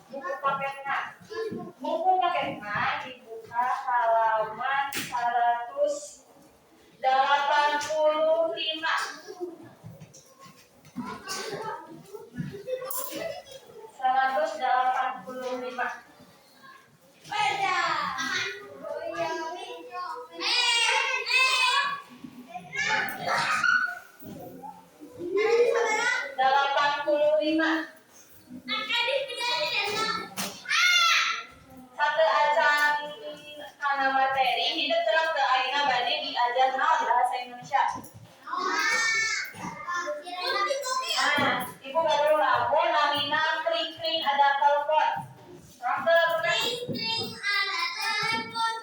Buku paketnya. Buku paketnya dibuka halaman 185. 185. Satu acan karena materi hidup terang ke aina bade diajar naon bahasa Indonesia. Ibu baru lagu namina kring ada telepon. Terang ke kring ada telepon.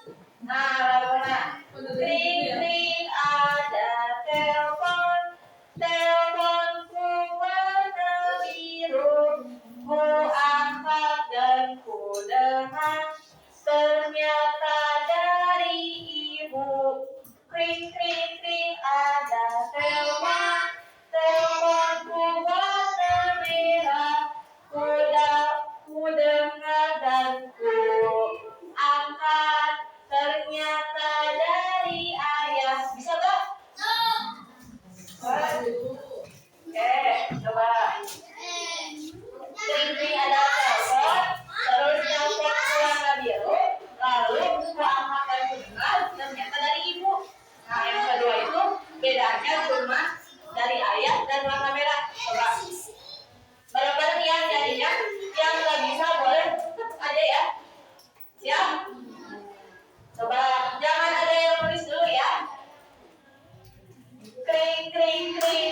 Nah, laguna kring ada telepon. Teleponku warna biru. Ku angkat dan ku dengar. Ternyata dari ibu. Kring ada telepon. Teleponku warna merah. Ku dengar dan ku angkat. Ternyata dari ayah. Bisa gak? Oke, coba. Kring ada telepon. Terus telepon warna biru. Lalu ku angkat dan ku dengar. Ternyata dari ibu. Nah, yang kedua itu bedanya cuma dari ayah dan warna merah. Coba. Bareng-bareng ya jadinya. Yang nggak bisa boleh tetap aja ya. Siap? Coba jangan ada yang nulis dulu ya. Kring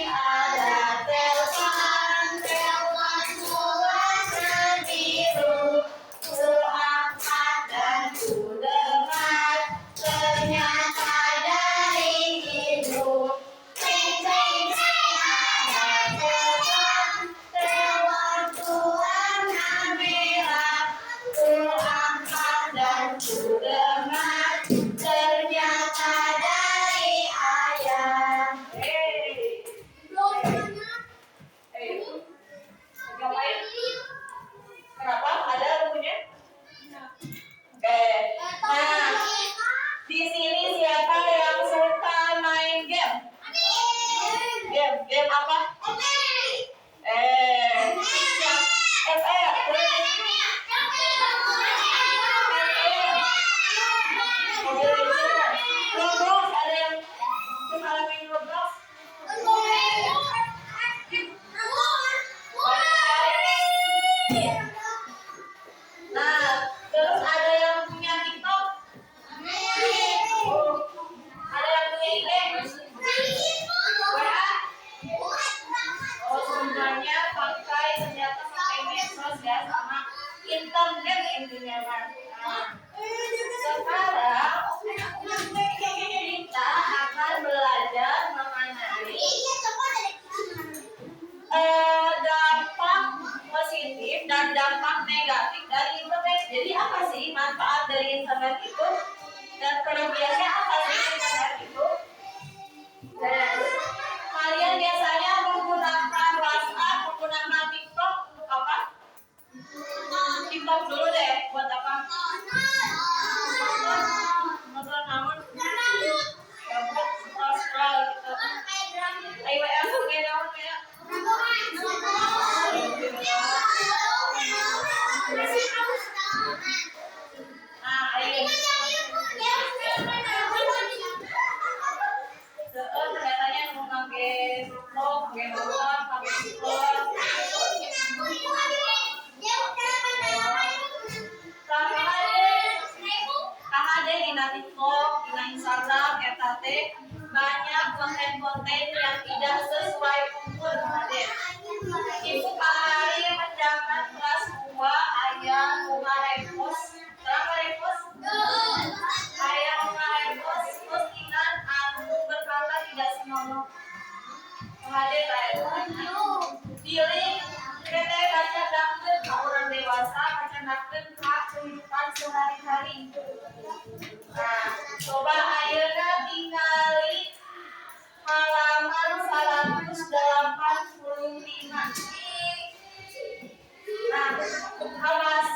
ada telepon. Teleponku warna biru. Ku angkat dan ku dengar. Ternyata dari ibu. Kring ada telepon. Teleponku warna merah. Ku angkat dan ku dengar. Ternyata dari ayah. Ngapain? Kenapa? Ada bukunya? Oke. Nah, di sini siapa yang suka main game? Game apa? Roblox, ada yang suka main Roblox? Nah, terus ada yang punya TikTok? Ada yang punya IG? WA? Semuanya ternyata pakai medsos ya, sama internet intinya kan. Sekarang kita akan belajar mengenai dampak positif dan dampak negatif dari internet. Jadi apa sih manfaat dari internet itu dan kerugiannya apa sih internet itu? Kalian biasanya menggunakan WhatsApp, menggunakan TikTok untuk apa? TikTok dulu deh, buat apa? Nonton namun scroll gitu. Ayo aku kayak naon kayak. Nah, ayo. Ternyatanya mau pakai TikTok, pakai WhatsApp, pakai TikTok. Kakak di TikTok, di Instagram, FTT banyak konten-konten yang tidak sesuai umur Kakak. Ibu hari menjabat kelas 2 ayah bunga repost. Terang repost? Ayah bunga repost postingan anu berkata tidak senonoh. Kakak pilih kita baca dangdut ke orang dewasa, baca dangdut ke kehidupan sehari-hari. Nah, coba ayeuna tinggali halaman 185. Nah, awas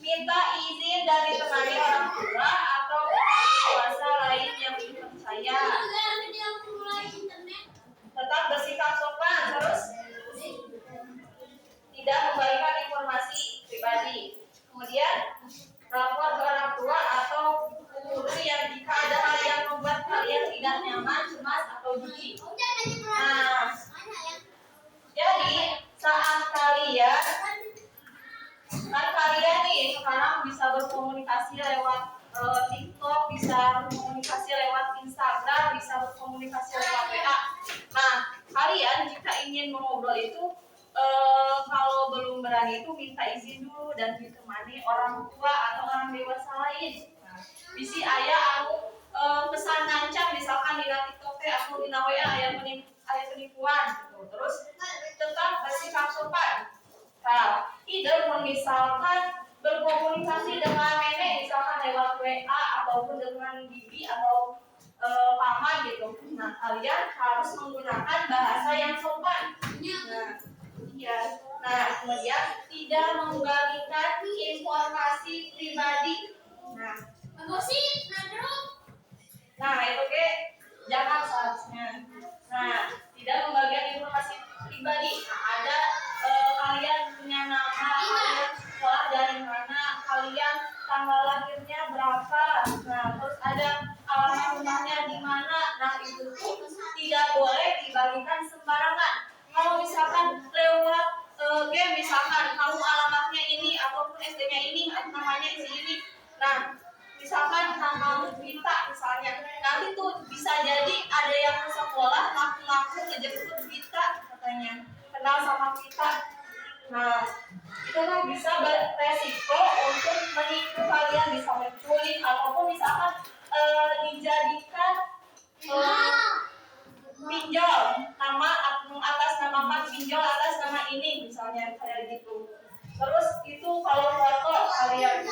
minta izin dari ditemani orang tua atau orang dewasa lain yang dipercaya. Tetap bersikap sopan, terus tidak membagikan informasi pribadi. Kemudian lapor ke orang tua atau guru yang jika ada hal yang membuat kalian tidak nyaman, cemas atau jijik. Nah, jadi saat kalian nih sekarang bisa berkomunikasi lewat TikTok, bisa berkomunikasi lewat Instagram, bisa berkomunikasi lewat WA. Nah, kalian jika ingin mengobrol itu kalau belum berani itu minta izin dulu dan ditemani orang tua atau orang dewasa lain. Nah, bisi ayah anu pesan ngancam misalkan di TikTok atau di WA ayah penipuan gitu. Terus tetap bersikap sopan. Nah, tidak misalkan berkomunikasi dengan nenek misalkan lewat WA ataupun dengan bibi atau paman gitu. Nah, kalian harus menggunakan bahasa yang sopan. Nah, kemudian tidak membagikan informasi pribadi. Nah, itu jangan seharusnya. Nah, tidak membagikan informasi pribadi. Nah, ada kalian punya nama, kalian sekolah dari mana, kalian tanggal lahirnya berapa. Nah, terus ada alamat rumahnya di mana. Nah, itu tidak boleh dibagikan sembarangan. Kalau misalkan lewat game misalkan kamu alamatnya ini ataupun SD-nya ini, namanya ini. Nah, misalkan kamu minta misalnya, nanti tuh bisa jadi ada yang ke sekolah ngaku-ngaku ngejemput kita katanya kenal sama kita. Nah, itu kan bisa beresiko untuk menipu kalian, bisa menculik ataupun misalkan dijadikan pinjol nama atas namakan pinjol atas nama ini misalnya kayak gitu. Terus itu kalau foto kalian,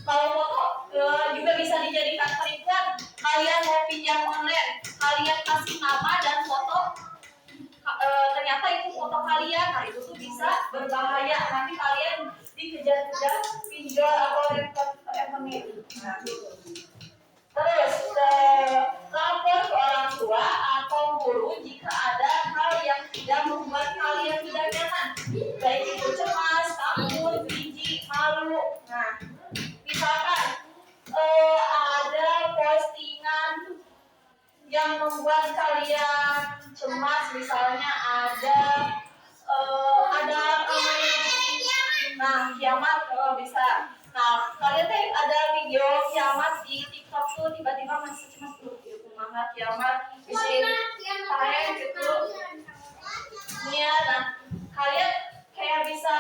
kalau foto juga bisa dijadikan penipuan. Kalian mau pinjam online, kalian kasih nama dan foto, ternyata itu foto kalian. Nah, itu tuh bisa berbahaya. Nanti kalian dikejar-kejar pinjol atau penipu. Nah, gitu. Terus lapor ke orang tua atau guru jika ada hal yang tidak membuat kalian tidak nyaman, baik itu cemas, takut, jijik, malu. Nah, misalkan ada postingan yang membuat kalian cemas, misalnya ada kiamat bisa. Nah, kalian ada video kiamat di TikTok tuh tiba-tiba masih cemas tuh gitu, maka kiamat bisa kalian gitu. Nah, kalian kayak bisa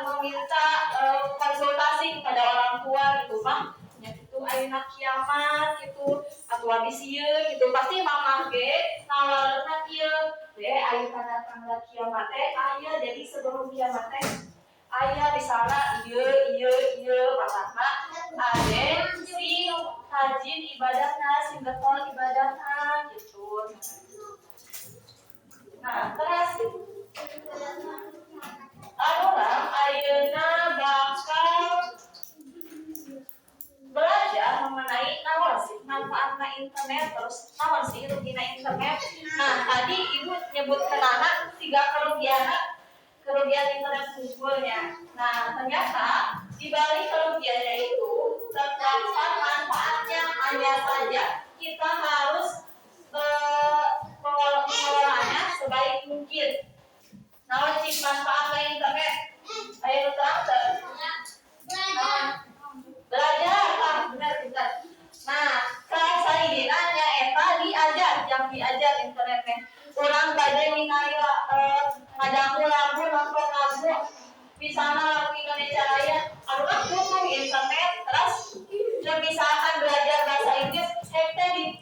meminta konsultasi kepada orang tua gitu, Bang. Ya gitu, ayeuna kiamat gitu, atau habis ieu gitu. Pasti mama nalarna ieu, ayeuna tanda-tanda kiamat aya jadi sebelum kiamat aya misalnya ieu pertama ade si rajin ibadahna, si getol ibadahna gitu. Nah, terus orang ayeuna bakal belajar mengenai naon sih manfaatna internet, terus naon sih rugina internet. Nah, tadi ibu nyebut kenana 3 kerugian internet sungguhnya. Nah, ternyata di balik kerugiannya itu terdapat manfaatnya. Hanya saja kita harus mengelolanya sebaik mungkin. Nah, cik manfaat internet, ayo terang. Belajar, benar. Nah, saya dinanya eta diajar internetnya. Orang bade minaya ngadangu lagu nonton lagu misalnya lagu Indonesia Raya, aduh butuh internet. Terus misalkan belajar bahasa Inggris,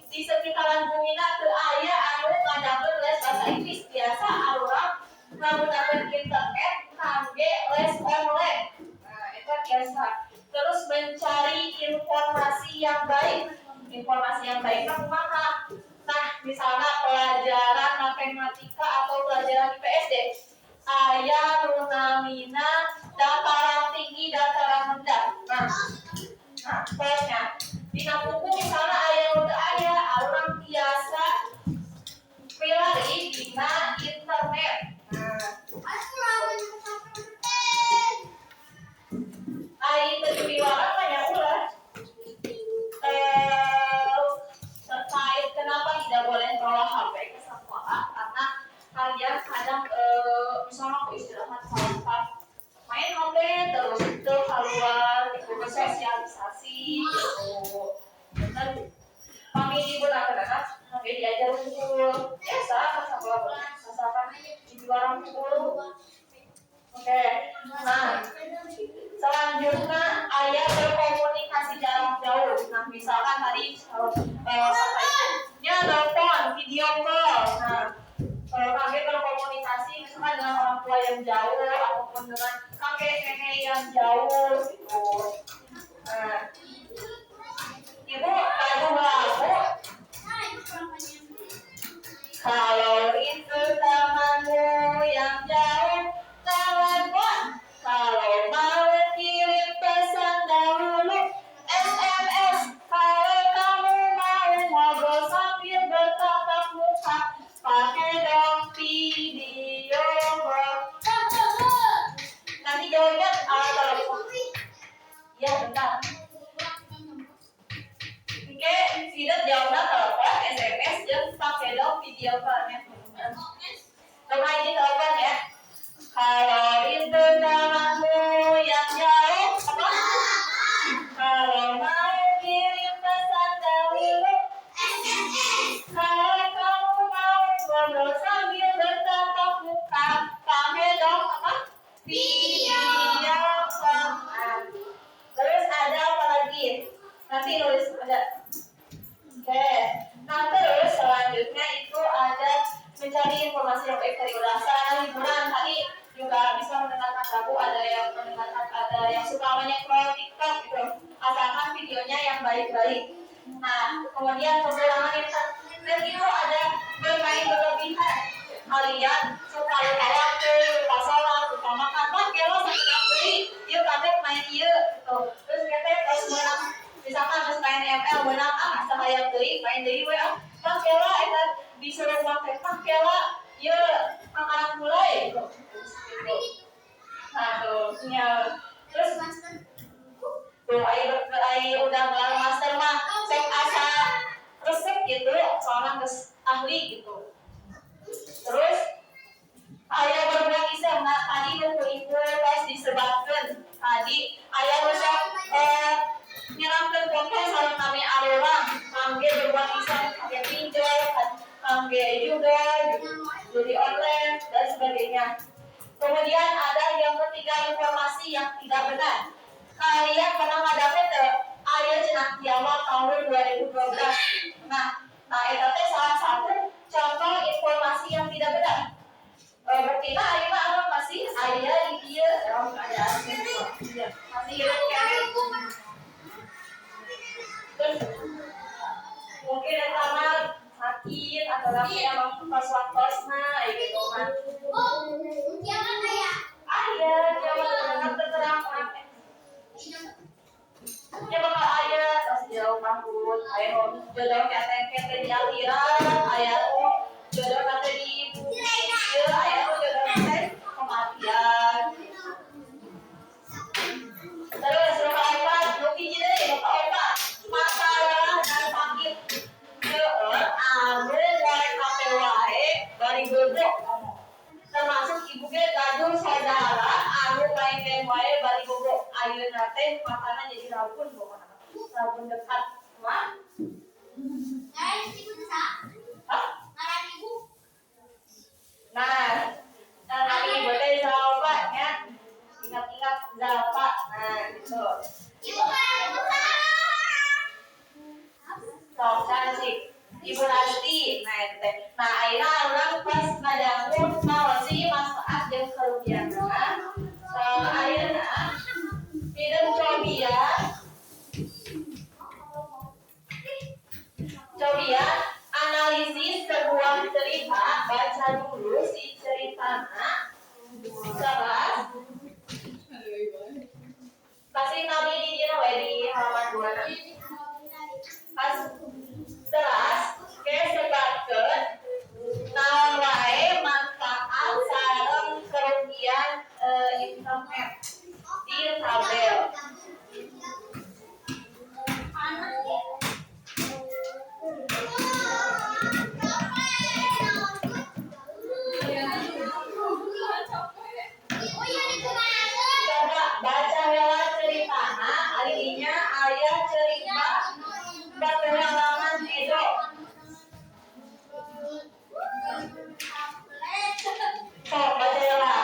di sekitaran bumina teu aya anu ngadangu les bahasa Inggris. Biasa orang menggunakan internet kangge les online. Nah, itu biasa. Terus mencari informasi yang baik kumaha. Nah, misalnya pelajaran matematika atau pelajaran IPS aya nu namina dataran tinggi, dataran rendah. Nah, pokoknya di buku misalnya aya nu teu aya, urang biasa pilari dina internet. Ai teu dipiwaran banyak ulah. Terkait kenapa tidak boleh bawa HP ke sekolah karena kalian kadang misalnya aku istirahat saat main HP terus itu keluar gitu bersosialisasi gitu dan kami di benak-benak kami diajar untuk biasa sekolah misalkan di luar dulu. Oke, nah selanjutnya ayah berkomunikasi jarak jauh. Nah misalkan tadi telepon, video call. Nah kalau kami berkomunikasi misalkan dengan orang tua yang jauh ataupun dengan kakek nenek yang jauh gitu. Nah, ibu lagu kalau itu temanmu yang jauh telepon. Kalau mau kirim pesan dahulu SMS. Kalau kamu mau ngobrol sambil bertatap muka pakai dong video call. Nanti jawabnya telepon. Ya bentar. Oke, tidak jawabnya telepon, SMS dan pakai dong video call-nya. Coba ini telepon ya. Kalau itu temanmu yang jauh, apa? Kalau mau kirim pesan dahulu SMS. Kalau kamu mau ngobrol sambil bertatap muka pakai dong apa? Video call. Terus ada apa lagi? Nanti nulis ada. Oke. Nah terus selanjutnya itu ada mencari informasi yang baik dari ulasan hiburan. Tadi juga bisa mendengarkan lagu, ada yang mendengarkan, ada yang suka menyecroll TikTok gitu. Asalkan videonya yang baik-baik. Nah kemudian kekurangan internet itu ada bermain berlebihan. Kalian suka lupa waktu, lupa sholat, lupa makan, kalau sakit beli, yuk kakek main yuk gitu. Terus kakek terus menang. Misalkan harus main ML menang sahaya teuing main deui we pakela eta disuruh make pakela ye makanan mulai gitu. Nah tuh nya terus tuh ai udah gelar master mah cek asa resep gitu soalnya geus ahli gitu. Terus aya berbuat iseng nah tadi ibu tes disebatkeun tadi aya resep nyerangkan konten saling kami arurang kami berbuat iseng kami pinjol kami juga jadi online dan sebagainya. Kemudian ada yang ketiga informasi yang tidak benar. Kalian pernah ngadapet ayat cenah kiamat tahun 2012. Nah itu salah satu contoh informasi yang tidak benar. Berarti ayat apa masih ayat dia ada masih terus mungkin yang kamar sakit atau lagi emang kos-kosna gitu kan. Jangan kayak ayah jangan terang ya bakal ayah terus jauh takut ayah jodoh kata di akhirat ayah jodoh kata di bumi ayah jodoh kata kematian. Terus lupa obat lupa jadi lupa obat masalah dan sakit anu goreng kape wae bari bebek termasuk ibu ge gaduh saudara anu lain teh wae bari bebek ayeuna teh makanan jadi rabun pokona rabun dekat mah ibu desa ngaran ibu nah ibu teh jawabannya ingat-ingat Zalpa nah gitu ibu kan sih Ibu Lasti, nah akhirnya orang pas ngadangun mau sih manfaat dan kerugian akhirnya film cobian analisis sebuah cerita baca dulu si ceritanya terus kasih nabi di halaman 2 pas teras ke sebabkeun naon wae manfaat sareng kerugian internet di tabel. Coba baca heula ceritana alinya aya cerita petualangan Edo. Sok baca heula.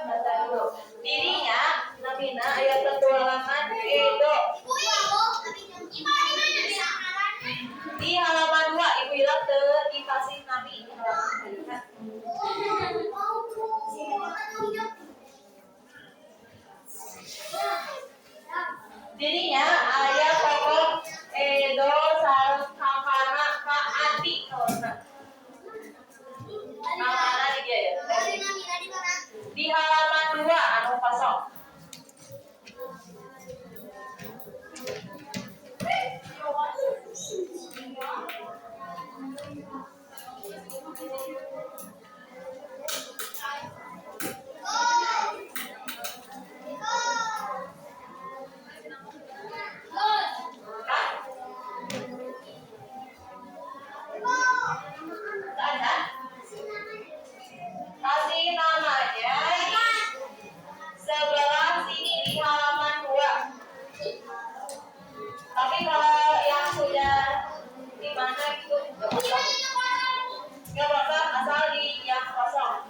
Baca dulu. Dirinya namina aya petualangan Edo. Di halaman 2 Ibu Ila teu dikasih nabi di halaman 2. Dirinya aya tokoh Edo sareng kakana Kak Adi kawarna. Namana di dieu ya. Di halaman 2 anu kosong. Ada? Kasih namanya sebelah sini di halaman 2. Tapi kalau yang sudah di mana gitu nggak apa-apa asal di yang kosong.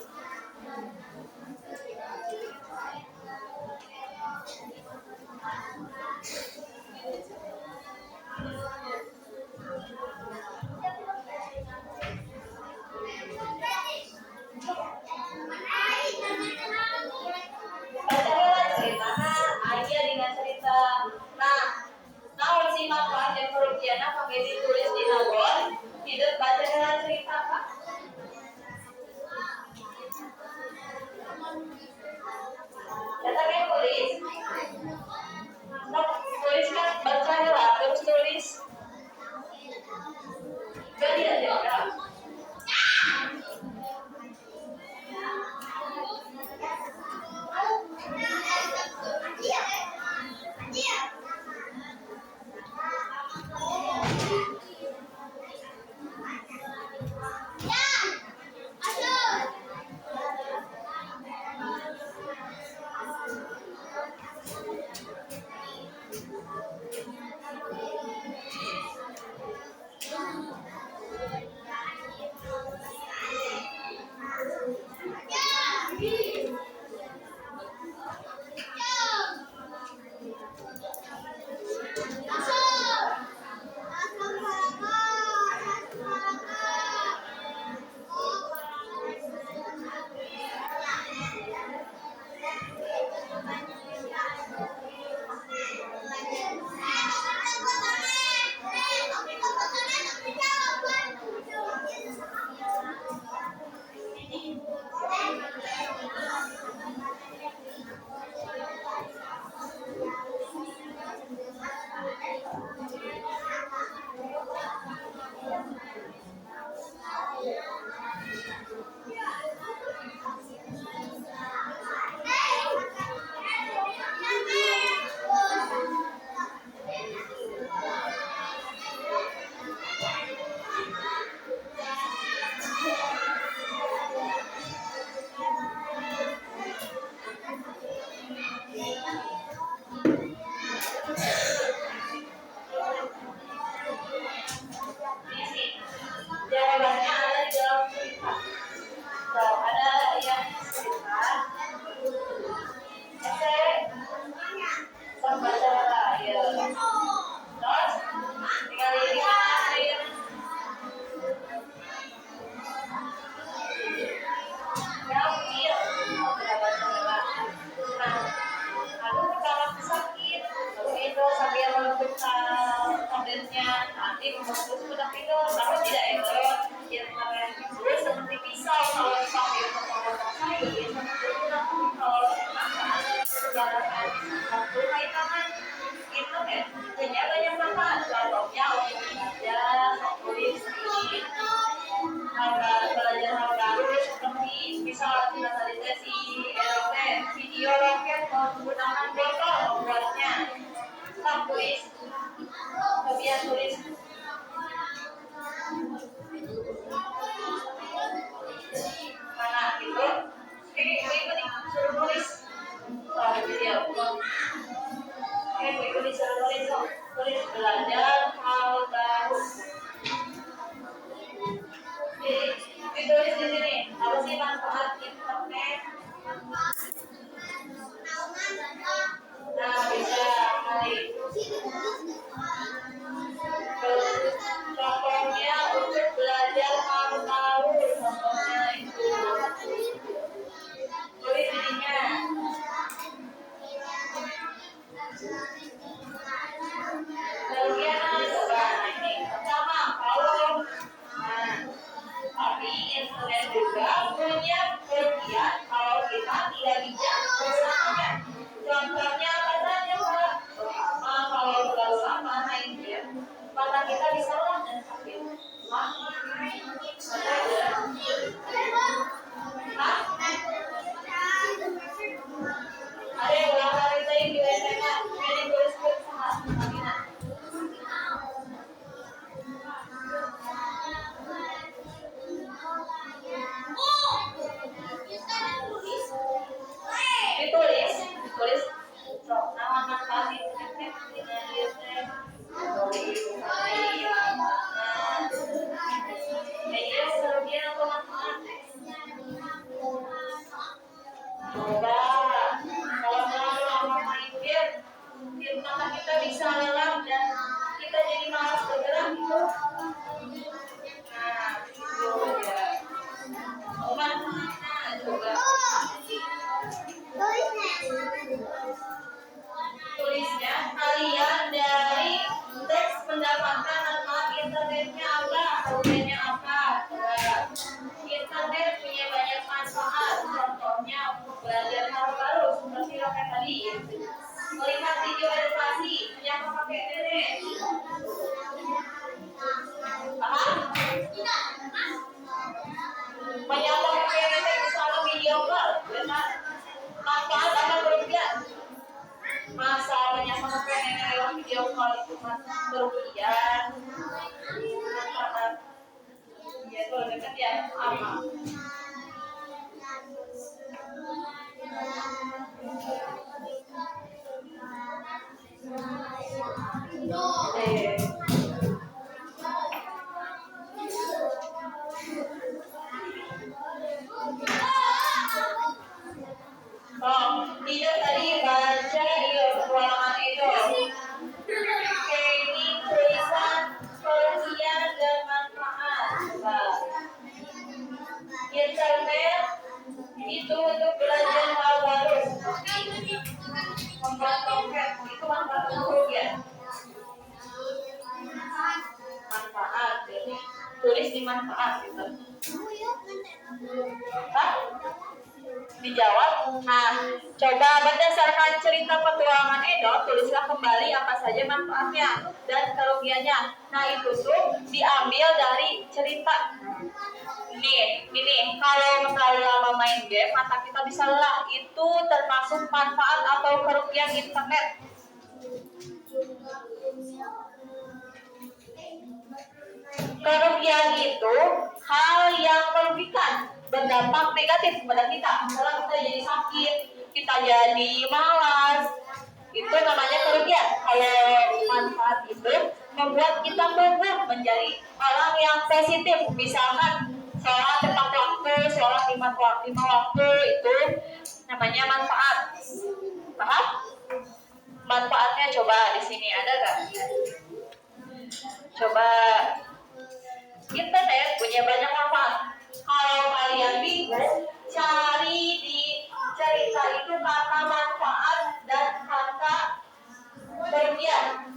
Baca heula cerita aya dengan cerita. Nah, naon sih manfaat jeung kerugianna pangge ditulis di nabon? Hidup baca heula cerita Pak. Eta ge tulis. Sok tulis kan baca heula terus tulis. Jadi aja. fokus pada video kalau tidak error internet itu seperti pisau kalau dipakai untuk memotong sayur seperti itu kalau makan sebarang waktu kaitangan internet punya banyak manfaat contohnya untuk belajar menulis belajar hal baru seperti misal digitalisasi aeroplane video roket menggunakan botol membuatnya tulis kebiasaan tulis mana gitu ini suruh nulis video ini disuruh nulis belajar hal baru ditulis di sini apa sih manfaat internet nah bisa kali contohnya untuk belajar hal baru contohnya itu tulis dirinya kemudian coba ini pertama kalau tapi internet juga punya kerugian kalau kita tidak bijak menggunakannya. Contohnya apa saja Pak? Pertama kalau terlalu lama main game, mata kita bisa lelah dan sakit. Ada yang ulang kali saya di SMA, jadi tulis sama. Ditulis nama manfaat internet dengan media kerugian atau manfaat coba kalau terlalu lama main game mata kita bisa lelah dan kita jadi malas bergerak gitu nah itu ya manfaatnya coba tulisnya kalian dari teks mendapatkan manfaat internetnya apa kerugiannya apa internet punya banyak manfaat contohnya untuk belajar hal baru seperti roket tadi melihat video edukasi yang memakai internet paham? Menyambung internet misalnya video call benar manfaat apa kerugian masa menyambung internet lewat video call itu kerugian manfaat ya kalau dekat ya apa tidak tadi baca ruangan itu ini tulisan kerugian dan manfaat internet itu untuk belajar hal baru membuat roket itu manfaat kerugian manfaat tulis di manfaat gitu dijawab. Nah, coba berdasarkan cerita petualangan Edo, tulislah kembali apa saja manfaatnya dan kerugiannya. Nah, itu tuh diambil dari cerita. Ini kalau terlalu lama main game, mata kita bisa lelah. Itu termasuk manfaat atau kerugian internet. Kerugian itu hal yang merugikan, berdampak negatif kepada kita. Misalnya kita jadi sakit, kita jadi malas, itu namanya kerugian. Kalau manfaat itu membuat kita tumbuh menjadi orang yang positif. Misalkan sholat tepat waktu, sholat 5 waktu, itu namanya manfaat. Paham? Manfaatnya coba di sini ada nggak? Coba. Internet punya banyak manfaat. Kalau kalian bingung, cari di cerita itu kata manfaat dan kata kerugian.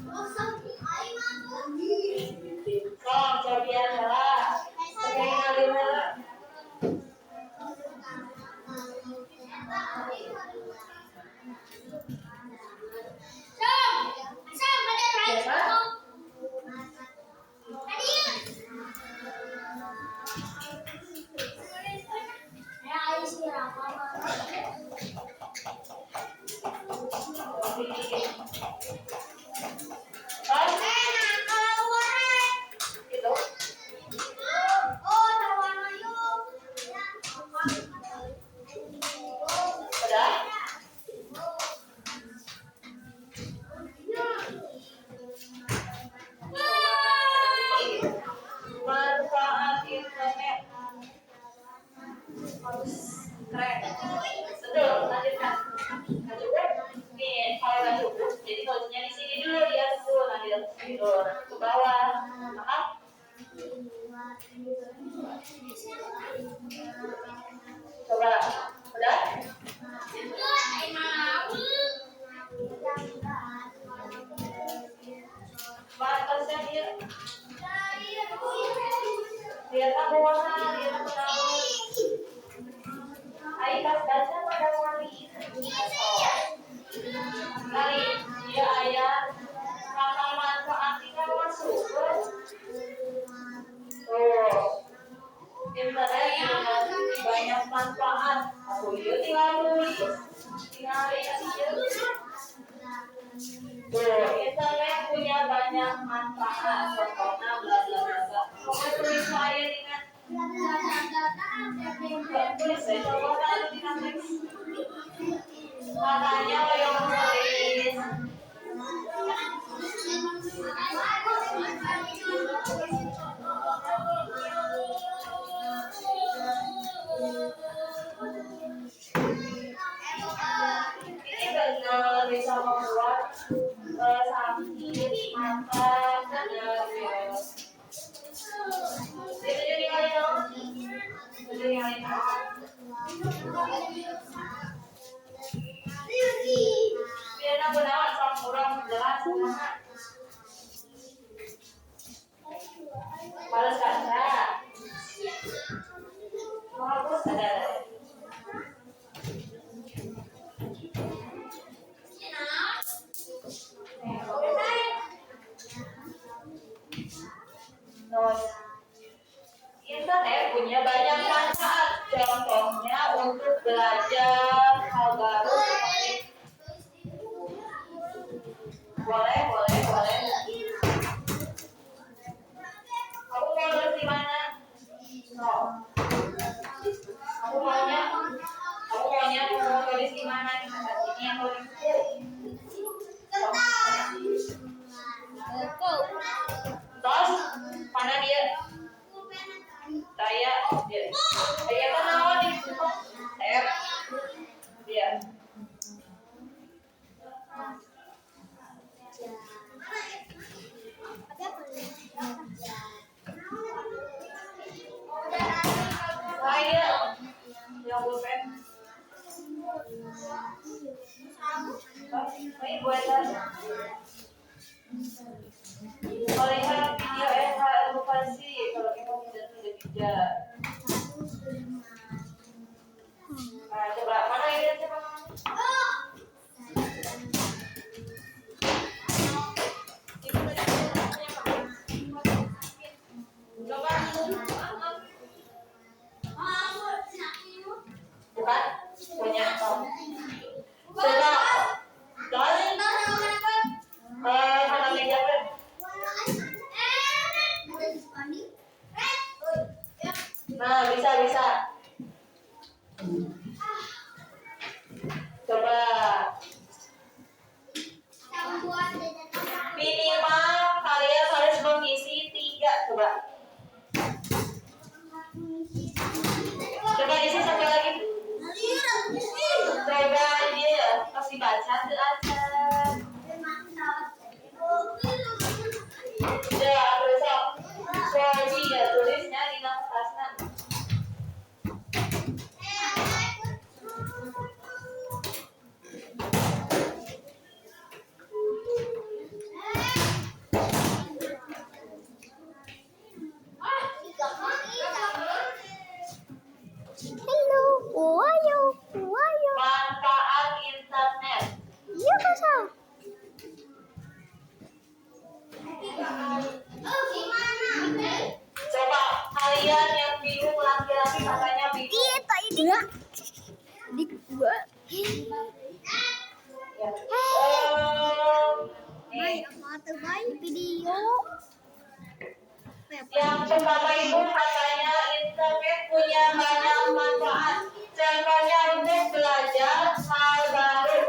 Tuh, ke bawah. Maaf. Coba. Udah? Batasnya dia. Lihat aku warna, lihat aku nama. Ayo baca pada wali. Kali dia ayat kata manfaatnya masuk. Tuh, internet banyak manfaat. Aku tinggal tulis, tinggal lihat aja. Tuh, internet punya banyak manfaat. Contohnya bla bla bla. Kamu tulis saya dengan tulis saya coba kalau dengan teks. Katanya yang tulis. Ini benar bisa membuat sakit mata dan virus. Itu jadi kalian. Jadi kalian. Biar aku dapat sama orang jelas sama. Balas kaca. Bagus ada. Internet punya banyak manfaat, contohnya untuk belajar hal baru seperti boleh. Kamu mau nulis di mana? No. Kamu maunya mau tulis di mana? Ini yang tulis. Terus mana dia? Saya kenal di situ. Dia. Saya yang bukan. Ini buat melihat video edukasi kalau kita tidak bisa. Nah, coba mana ini coba. Bukan punya apa? Coba dari mana meja kan? Nah, bisa. Coba minimal kalian harus mengisi 3. Coba isi satu lagi. Coba dia kasih baca aja. Ya, terus soalnya ya tulisnya di kertasnya. Manfaat internet. Iya kasar. Coba kalian yang bingung laki-laki katanya bingung. Iya, di gua. Mau video. Yang pertama itu katanya internet punya banyak manfaat. Contohnya untuk belajar hal baru.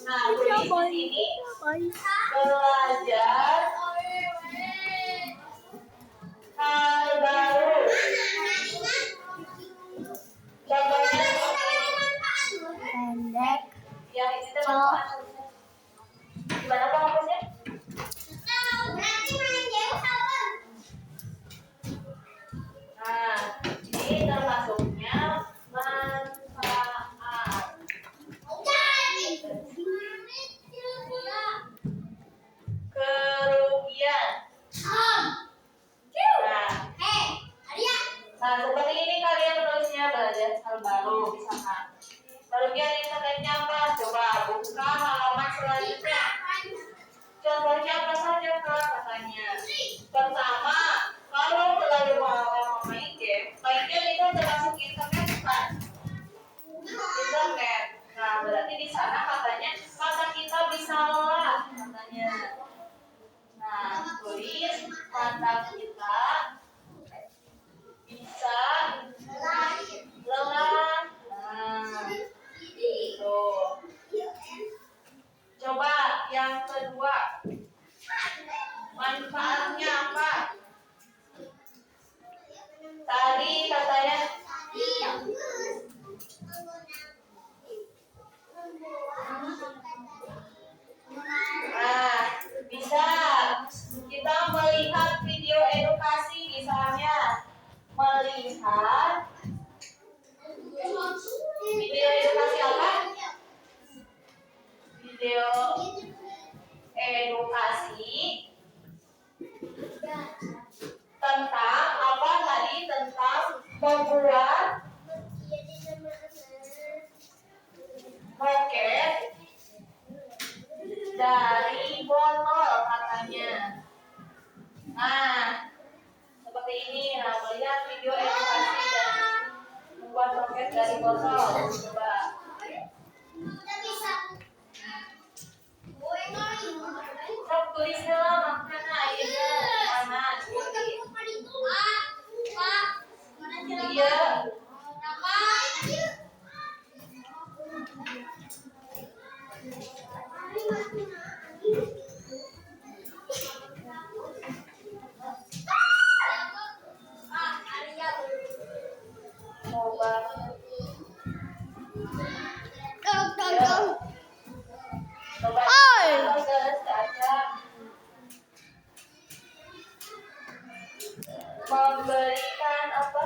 Nah, tulis di sini belajar hal baru. Contohnya Pendek. yang ini teman-teman. Gimana kampusnya? mata kita bisa lelah. Nah, gitu. Coba yang kedua, manfaatnya apa? Tadi katanya nah, bisa kita melihat video edukasi, misalnya melihat video edukasi apa? Video edukasi tentang apa tadi? Tentang membuat roket dari botol katanya. Nah, seperti ini. Nah, melihat video edukasi dan membuat roket dari botol. Coba. Sok tulis dulu makna ayeuna mana? Iya. Coba. Coba. Memberikan apa?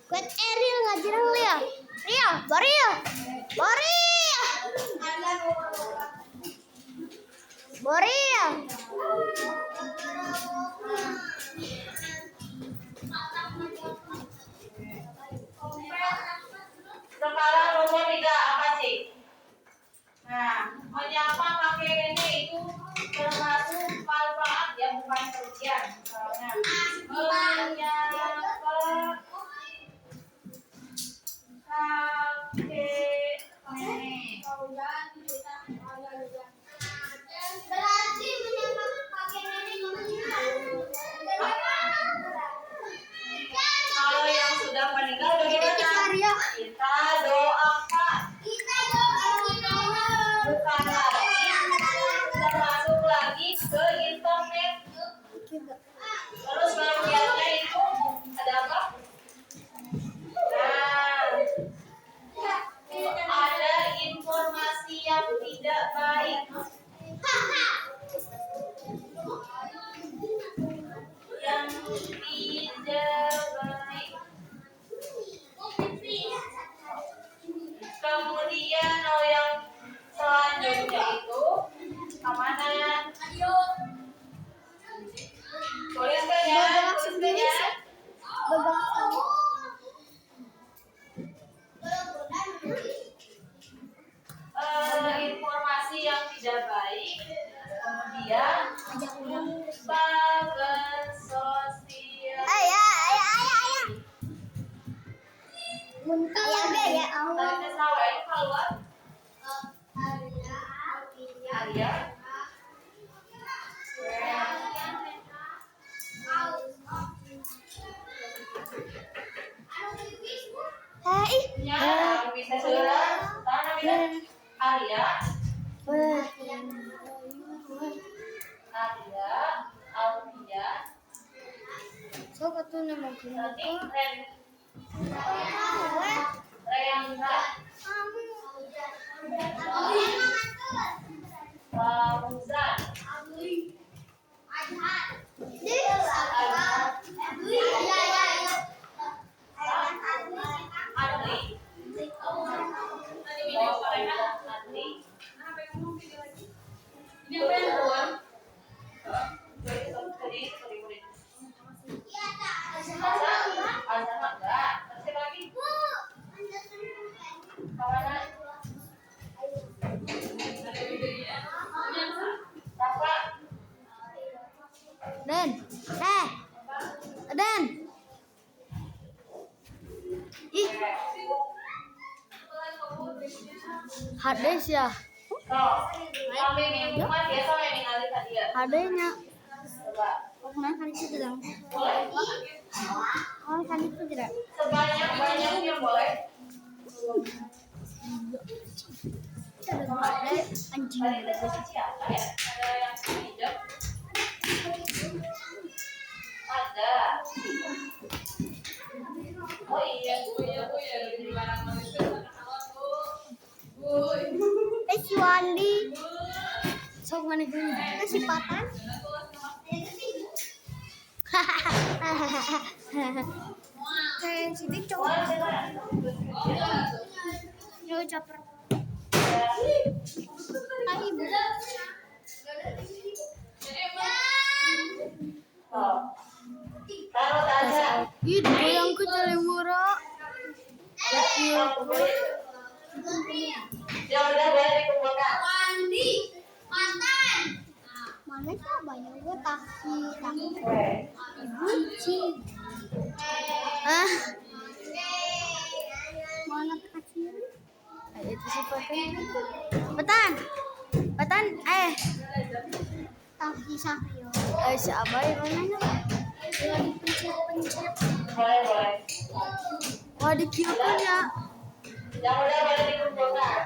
Buat Ariel ngajarin Lia. Lia, Baril. Baril. Baril. Sekarang nomor 3 apa sih? Nah, menyapa kakek nenek itu termasuk manfaat yang bukan kerugian. Misalnya, menyapa kakek nenek. Berarti menyapa kakek nenek Kalau yang sudah meninggal bagaimana? Kita doakan. Bukan lagi termasuk lagi ke internet. Terus bagiannya itu ada apa? Nah, ada informasi yang tidak baik. Yang tidak baik. Kemudian yang selanjutnya itu kemana? Tuliskan ya, tuliskan ya. Informasi yang tidak baik. Kemudian lupa bersosial. Ya Allah. Tadi tahu itu keluar. Arya. Ya, bisa segera. Tangan bisa. Arya. Arya. Alvia. So katu nama Nanti Reyangga. Fauzan. Adri. Adri. Ini apa yang keluar? Azhar enggak. Siapa lagi? Kawana. Bapak. Dan. Ih, Hades ya. Tuh, kami di rumah biasa main ngali tadi. Adanya. Coba. Pernah kali itu tidak? Boleh? Oh, kali itu tidak. Sebanyak-banyaknya boleh. Ada anjing. Tadi itu sama siapa ya? Ada yang pinjam? Ada. Oh iya. Si Wandi. Sok mana gini? Si Patan. Kayak si Dik coba. Yo caper. Tadi bu. Oh. Kalau tak ada, Ih, goyang ke Jalimura. ya udah boleh dikumpulkan. Mana sih banyak gue taksi. Oke. Bunci. Mana taksi? Itu si Patan. Patan. Taksi Sahyo. Si Abai mana? Lagi pencet. Boleh. Wah, dikirakan ya. Yang udah boleh dikumpulkan.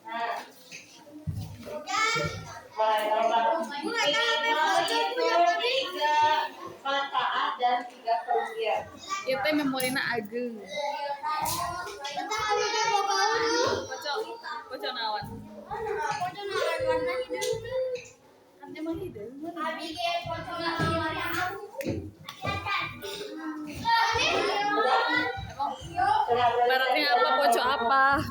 Nah. Baik, kalau minimal itu 3 manfaat dan 3 kerugian. Itu memorina ageng. Pocok nawan. Kan emang hidung. Mereknya apa? Pocok apa?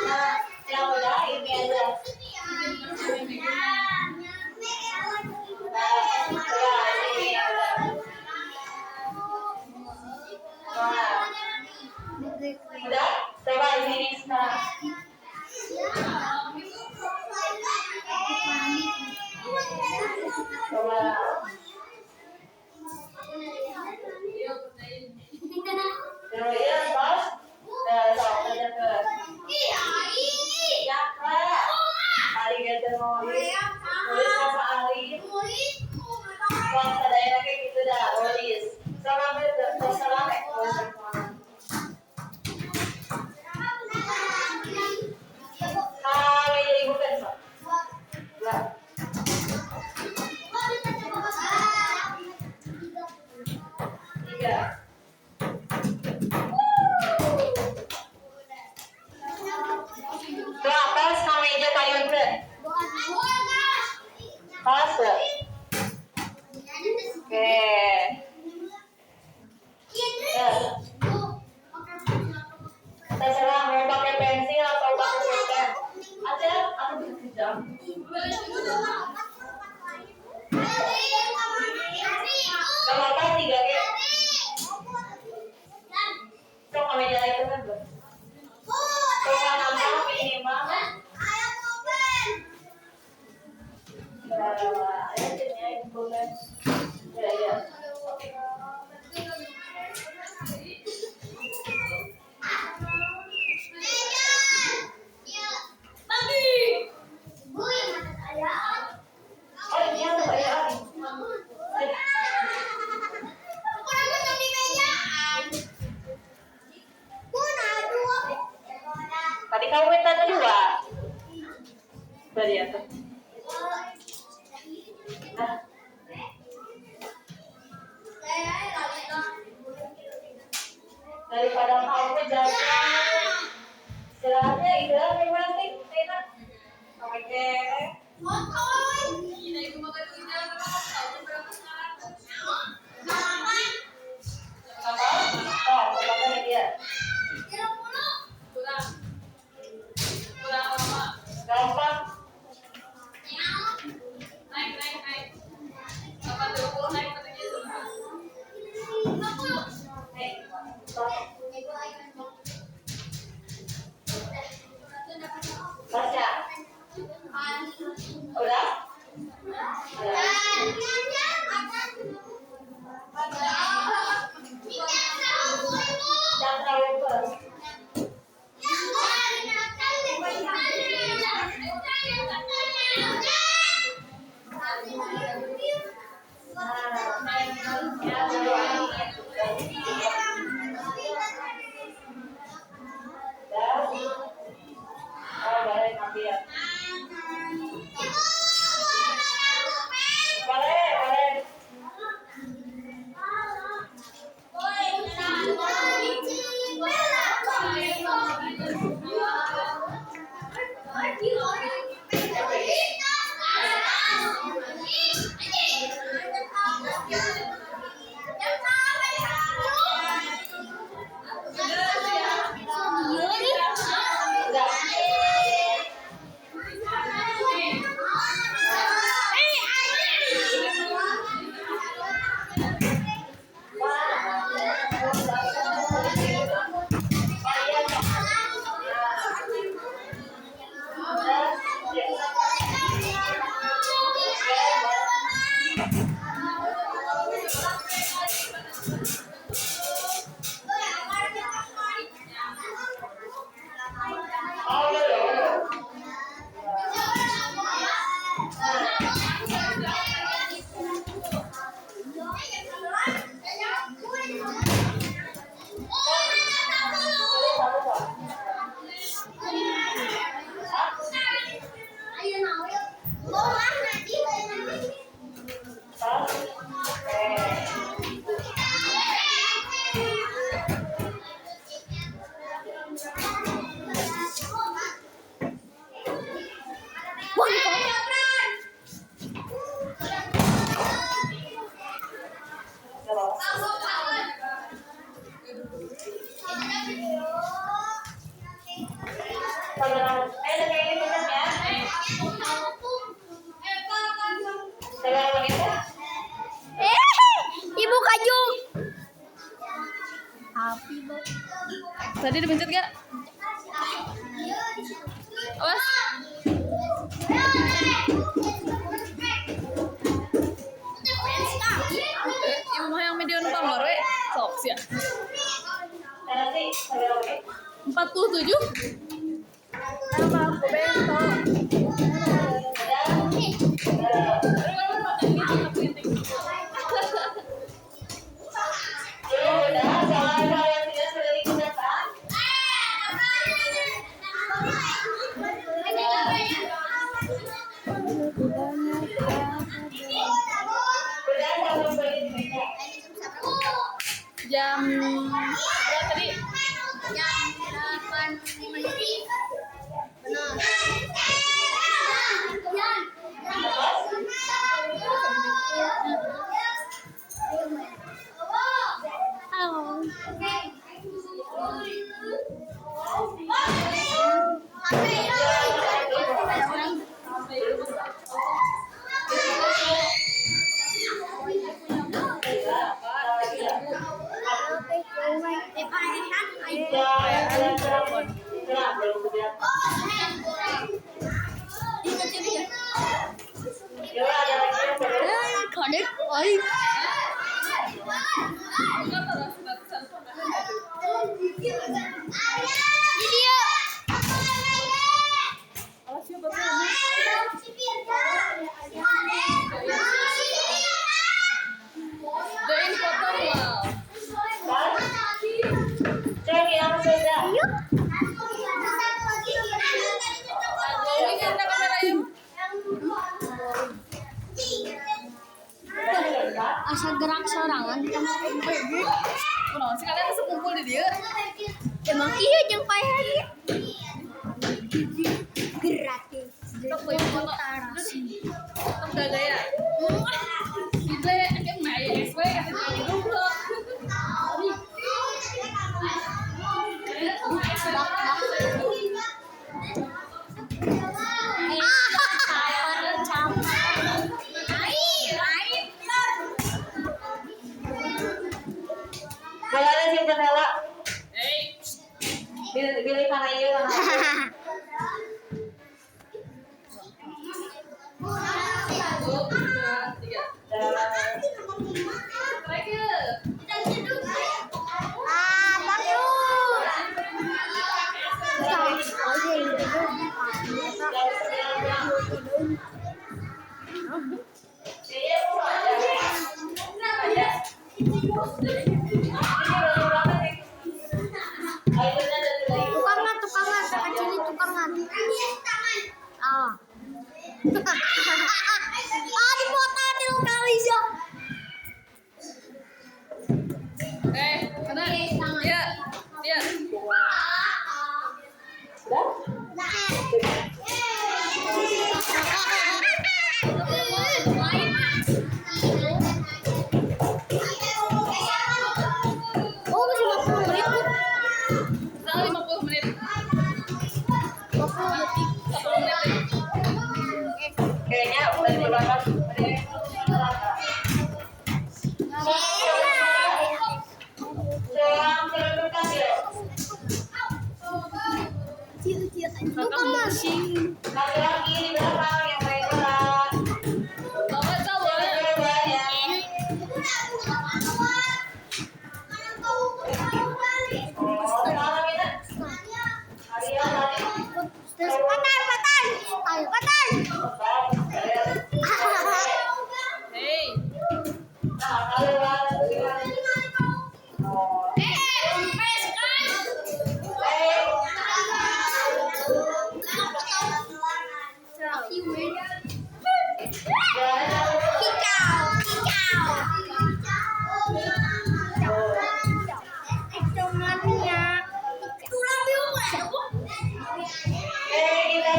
Nah, yang udah ini aja. Udah, coba ini sekarang. Coba. Kemudian pas, sok aja ke. Ya kak, hari kita nulis sama Ali. Bangsa daerah kayak gitu dah, nulis. Salam itu, salam ekspor. Bukan Pak. Ya. Tiga. Ke atas sama meja kayu teh. Pas. Oke. Ya. Terserah mau pakai pensil atau pakai pulpen. Aja aku bisa jam. Gak apa-apa 3 ya. So kalau meja itu kan belum. Coba nambah minimal. Ya jadinya itu boleh. Ya. Oh ini ada bayar. Tadi kamu minta 2. Dari atas. Nah. Daripada kamu jalan, istilahnya ideal memang sih, enak. Oke. Apa? Oh, tempatnya dia. Gampang. Ibu Kajung. Happy Tadi dipencet gak? Awas. Ibu mah yang medion pamor we. Sok sia. 47. Nama aku Bento. Jam berapa tadi? Jam 8.5. Benar. Halo. Connect. Oi. Video. Join foto wow. Cek yang beda. Ini kan kamera yang Asa gerak sorangan. kunaon sih kalian masih kumpul di dia? Emang iya jeung payah ieu. Gratis. Tok poe foto. Tok gaya. Gile, yang main SW kan dulu. Boleh sih jendela. Hey, Pilih kana ieu. Tukangan, kecil tukangan. Ah. Di foto di kali ya. mana? Iya, iya. Udah? Kita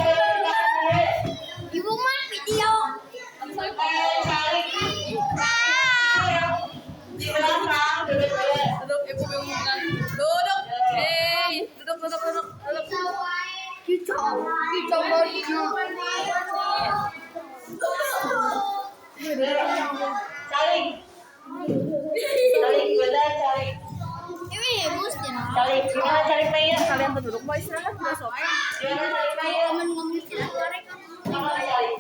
berangkat. Ibu mah video. Cari di belakang duduk dulu. Duduk, ibu bingung kan? Duduk. Duduk, duduk, duduk, duduk. Kita baliknya. Cari, benar cari. Ini bos ya. Cari, gimana cari payah? Kalian berduduk mau istirahat besok. Gimana cari payah? Ngomong tidak korek. Gimana cari?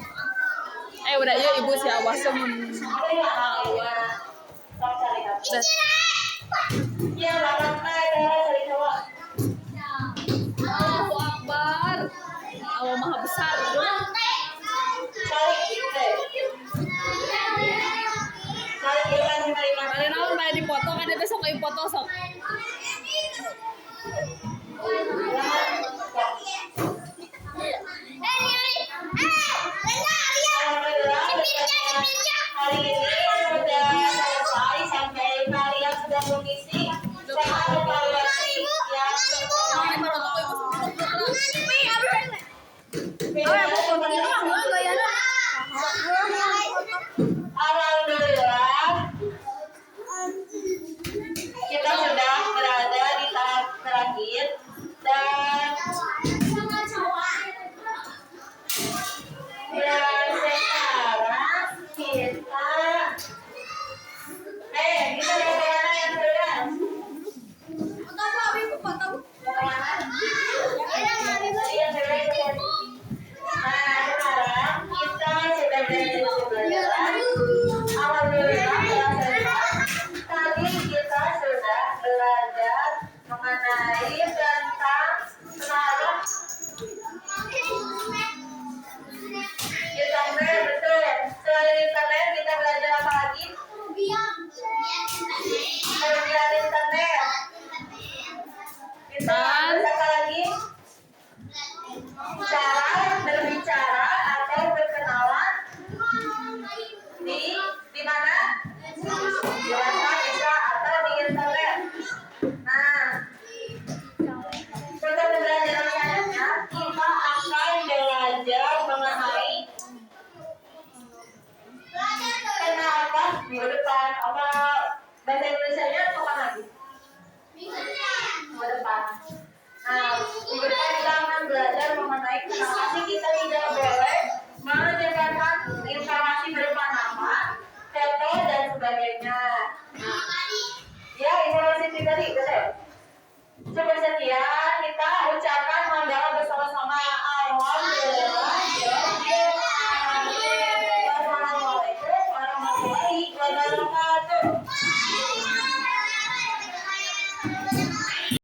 Udah ya ibu si awas temen. Aku nggak tahu ya. Tak cari apa? Ya, apa-apa, cari tahu. Allahu Akbar. Allah Maha Besar. Cari, cari gimana cari mana? Kalian naon pada dipoto kan dia besok kayak foto sok. Hari ini sudah selesai sampai kalian sudah mengisi soal evaluasi yang Ini baru toko ibu duduk. Alhamdulillah kita sudah berada di tahap terakhir dan sekarang kita mau kemana yang kalian? Nah, sekarang kita sudah berada di pelajaran. Alhamdulillah ya tadi kita sudah belajar mengenai tentang sekarang internet, betul. Selain internet kita belajar apa lagi? Belajar internet. Kita belajar apa lagi? Cara berbicara atau berkenalan di mana? Di WhatsApp bisa atau di internet. Nah, untuk pembelajaran selanjutnya kita akan belajar mengenai kenapa minggu depan apa bahasa Indonesia-nya kapan lagi? Minggu depan. Nah, minggu depan kita akan belajar mengenai kenapa